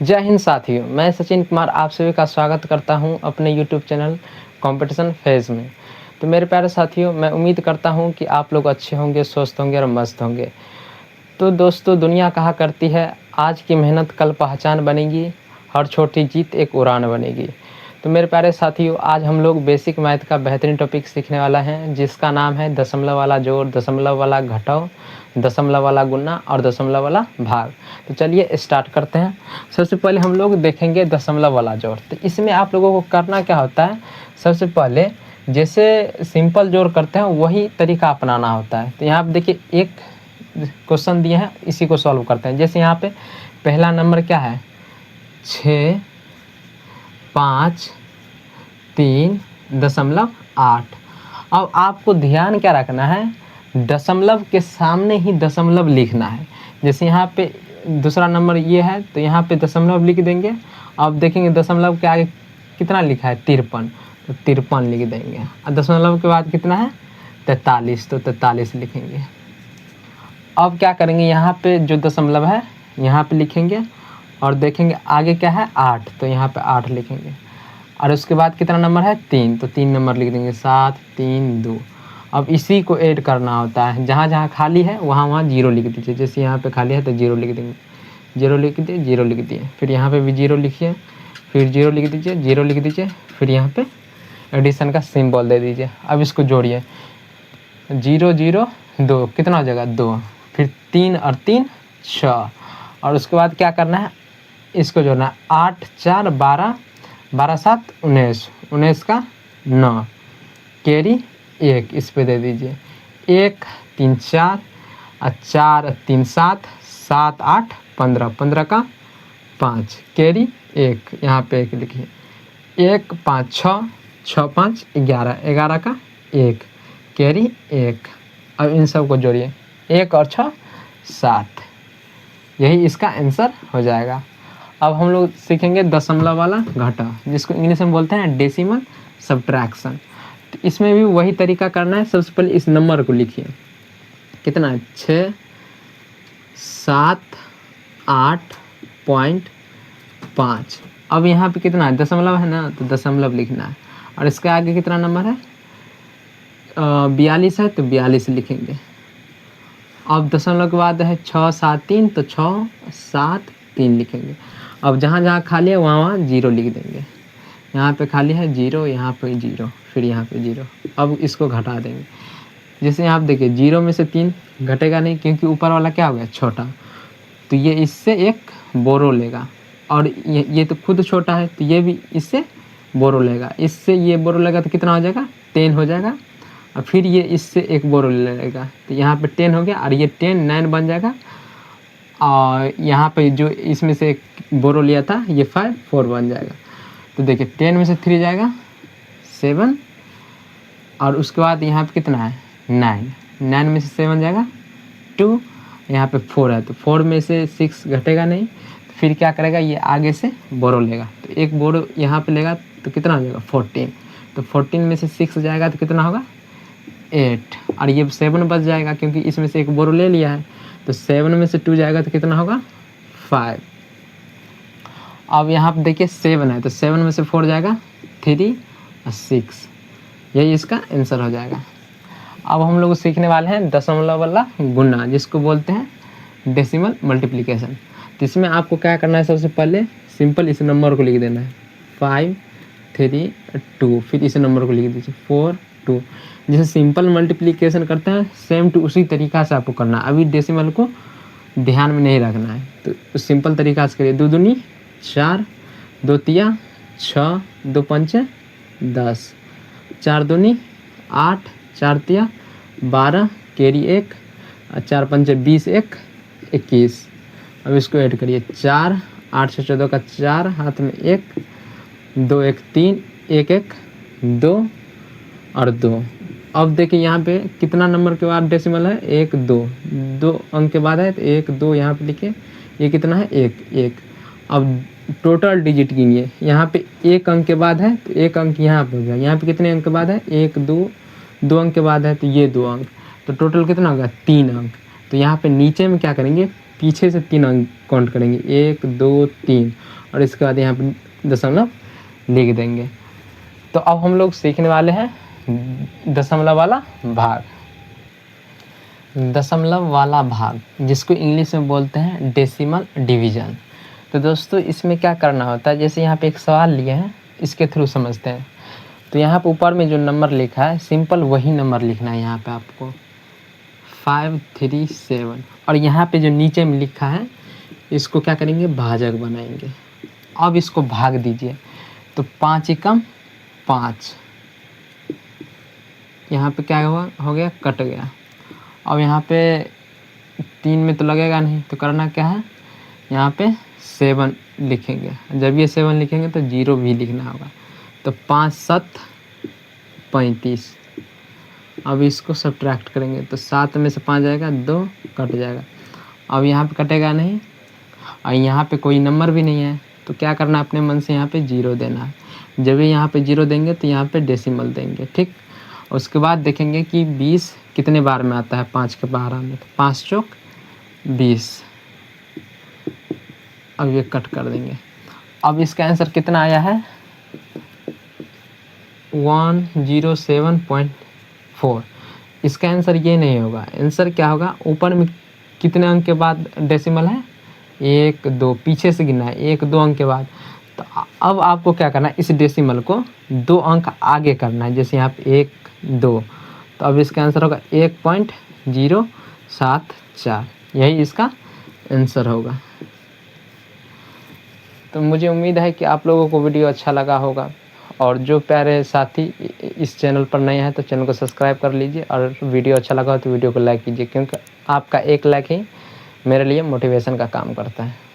जय हिंद साथियों, मैं सचिन कुमार आप सभी का स्वागत करता हूं अपने YouTube चैनल कंपटीशन फेज में। तो मेरे प्यारे साथियों, मैं उम्मीद करता हूं कि आप लोग अच्छे होंगे, स्वस्थ होंगे और मस्त होंगे। तो दोस्तों, दुनिया कहा करती है आज की मेहनत कल पहचान बनेगी, हर छोटी जीत एक उड़ान बनेगी। तो मेरे प्यारे साथियों, आज हम लोग बेसिक मैथ का बेहतरीन टॉपिक सीखने वाला हैं, जिसका नाम है दशमलव वाला जोड़, दशमलव वाला घटाव, दशमलव वाला गुना और दशमलव वाला भाग। तो चलिए स्टार्ट करते हैं। सबसे पहले हम लोग देखेंगे दशमलव वाला जोड़। तो इसमें आप लोगों को करना क्या होता है, सबसे पहले जैसे सिंपल जोड़ करते हैं वही तरीका अपनाना होता है। तो यहाँ पे देखिए एक क्वेश्चन दिए हैं, इसी को सॉल्व करते हैं। जैसे यहाँ पे पहला नंबर क्या है, 6, 5, 3.8। अब आपको ध्यान क्या रखना है, दशमलव के सामने ही दशमलव लिखना है। जैसे यहाँ पे दूसरा नंबर ये है तो यहाँ पे दशमलव लिख देंगे। अब देखेंगे दशमलव के आगे कितना लिखा है, 53, तो 53 लिख देंगे। और दशमलव के बाद कितना है, 43, तो 43 लिखेंगे। अब क्या करेंगे, यहाँ पे जो दशमलव है यहाँ पे लिखेंगे और देखेंगे आगे क्या है, 8, तो यहाँ पे 8 लिखेंगे। और उसके बाद कितना नंबर है, 3, तो 3 नंबर लिख देंगे, 7, 3, 2। अब इसी को ऐड करना होता है, जहाँ जहाँ खाली है वहाँ वहाँ जीरो लिख दीजिए। जैसे यहाँ पे खाली है तो जीरो लिख देंगे, जीरो लिख दिए, जीरो लिख दिए। फिर यहाँ पे भी जीरो लिखिए, फिर जीरो लिख दीजिए, जीरो लिख दीजिए। फिर यहाँ पे एडिशन का सिंबल दे दीजिए। अब इसको जोड़िए, 0, 0, 2, कितना हो जाएगा, 2। फिर 3 और 3 6। और उसके बाद क्या करना है, इसको जोड़ना है, 8, 4, 12, 12, 7, 19, 19 का 9, कैरी 1 इस पे दे दीजिए। 1, 3, 4 और 4, 3, 7, 7, 8, 15, 15 का 5, कैरी 1, यहाँ पे 1 लिखिए। 1, 5, 6, 6, 5, 11, 11 का 1, कैरी 1। अब इन सब को जोड़िए, 1 और 6, 7। यही इसका आंसर हो जाएगा। अब हम लोग सीखेंगे दशमलव वाला घटाव, जिसको इंग्लिश में बोलते हैं डेसिमल सब्ट्रैक्शन। तो इसमें भी वही तरीका करना है। सबसे पहले इस नंबर को लिखिए, कितना है, 6, 7, 8.5। अब यहाँ पे कितना है, दशमलव है ना, तो दशमलव लिखना है। और इसके आगे कितना नंबर है, 42 है, तो 42 लिखेंगे। अब दशमलव के बाद है 6, 7, 3, तो 6, 7, 3 लिखेंगे। अब जहाँ जहाँ खाली है वहाँ वहाँ जीरो लिख देंगे। यहाँ पे खाली है जीरो, यहाँ पे जीरो, फिर यहाँ पे जीरो। अब इसको घटा देंगे। जैसे यहाँ आप देखिए, जीरो में से 3 घटेगा नहीं, क्योंकि ऊपर वाला क्या हो गया, छोटा। तो ये इससे एक बोरो लेगा, और ये तो खुद छोटा है, तो ये भी इससे बोरो लेगा। इससे ये बोरो लेगा तो कितना हो जाएगा, 10 हो जाएगा। और फिर ये इससे एक बोरो ले लेगा, तो यहाँ पे 10 हो गया। और ये 10 9 बन जाएगा। और यहाँ पे जो इसमें से एक बोरो लिया था, ये 5 4 बन जाएगा। तो देखिए 10 में से 3 जाएगा 7। और उसके बाद यहाँ पे कितना है, 9, 9 में से 7 जाएगा 2। यहाँ पे 4 है, तो 4 में से 6 घटेगा नहीं। तो फिर क्या करेगा, ये आगे से बोरो लेगा, तो एक बोरो यहाँ पे लेगा, तो कितना हो जाएगा, 14। तो 14 में से 6 जाएगा तो कितना होगा, 8। और ये 7 बच जाएगा, क्योंकि इसमें से एक बोरो ले लिया है। तो 7 में से 2 जाएगा तो कितना होगा, 5। अब यहाँ पे देखिए 7 है, तो 7 में से 4 जाएगा 3 और 6। यही इसका आंसर हो जाएगा। अब हम लोग सीखने वाले हैं दशमलव वाला गुना, जिसको बोलते हैं डेसिमल मल्टीप्लिकेशन। तो इसमें आपको क्या करना है, सबसे पहले सिंपल इस नंबर को लिख देना है, 5, 3, 2। फिर इस नंबर को लिख दीजिए, 4, 2। जैसे सिंपल मल्टीप्लिकेशन करते हैं, सेम टू उसी तरीका से आपको करना है। अभी डेसिमल को ध्यान में नहीं रखना है, तो सिंपल तरीका से करिए। 2 दूनी 4, 2 तिया 6, 2 पंचे 10, 4 दूनी 8, 4 तिया 12, कैरी 1, 4 पंचे 20, 1 21। अब इसको ऐड करिए, 4, 8 से 14 का 4, हाथ में 1, 2 1 3, 1 1 2 और 2। अब देखिए यहाँ पे कितना नंबर के बाद डेसिमल है, 1 2, 2 अंक के बाद है, तो 1 2 यहाँ पे लिखे। ये कितना है, 1 1। अब टोटल डिजिट गिनिए, यहाँ पे 1 अंक के बाद है, तो 1 अंक यहाँ पे हो गया। यहाँ पे कितने अंक के बाद है, 1 2, 2 अंक के बाद है, तो ये 2 अंक। तो टोटल कितना होगा, 3 अंक। तो यहाँ पे नीचे में क्या करेंगे, पीछे से 3 अंक काउंट करेंगे, 1 2 3। और इसके बाद यहाँ पे दशमलव लिख देंगे। तो अब हम लोग सीखने वाले हैं दशमलव वाला भाग। दशमलव वाला भाग जिसको इंग्लिश में बोलते हैं डेसिमल डिवीज़न। तो दोस्तों इसमें क्या करना होता है, जैसे यहाँ पे एक सवाल लिए हैं, इसके थ्रू समझते हैं। तो यहाँ पे ऊपर में जो नंबर लिखा है सिंपल वही नंबर लिखना है यहाँ पे आपको 537, और यहाँ पे जो नीचे में लिखा है इसको क्या करेंगे, भाजक बनाएंगे। अब इसको भाग दीजिए तो 5 एकम 5, यहाँ पे क्या हुआ, हो गया, कट गया। अब यहाँ पे 3 में तो लगेगा नहीं, तो करना क्या है, यहाँ पे 7 लिखेंगे। जब ये 7 लिखेंगे तो 0 भी लिखना होगा। तो 5 7 35। अब इसको सब्ट्रैक्ट करेंगे तो 7 में से 5 जाएगा, 2 कट जाएगा। अब यहाँ पे कटेगा नहीं, और यहाँ पे कोई नंबर भी नहीं है, तो क्या करना है, अपने मन से यहाँ पे 0 देना है। जब यहाँ पे 0 देंगे तो यहाँ पे डेसिमल देंगे, ठीक। उसके बाद देखेंगे कि 20 कितने बार में आता है 5 के बाहर आने, तो 5 चौक 20। अब ये कट कर देंगे। अब इसका आंसर कितना आया है, 107.4। इसका आंसर ये नहीं होगा, आंसर क्या होगा, ऊपर में कितने अंक के बाद डेसिमल है, 1 2, पीछे से गिनना है 1 2 अंक के बाद। तो अब आपको क्या करना है, इस डेसिमल को 2 अंक आगे करना है, जैसे यहाँ पे 1 2। तो अब इसका आंसर होगा 1.074, यही इसका आंसर होगा। तो मुझे उम्मीद है कि आप लोगों को वीडियो अच्छा लगा होगा, और जो प्यारे साथी इस चैनल पर नए हैं तो चैनल को सब्सक्राइब कर लीजिए, और वीडियो अच्छा लगा हो तो वीडियो को लाइक कीजिए, क्योंकि आपका एक लाइक ही मेरे लिए मोटिवेशन का काम करता है।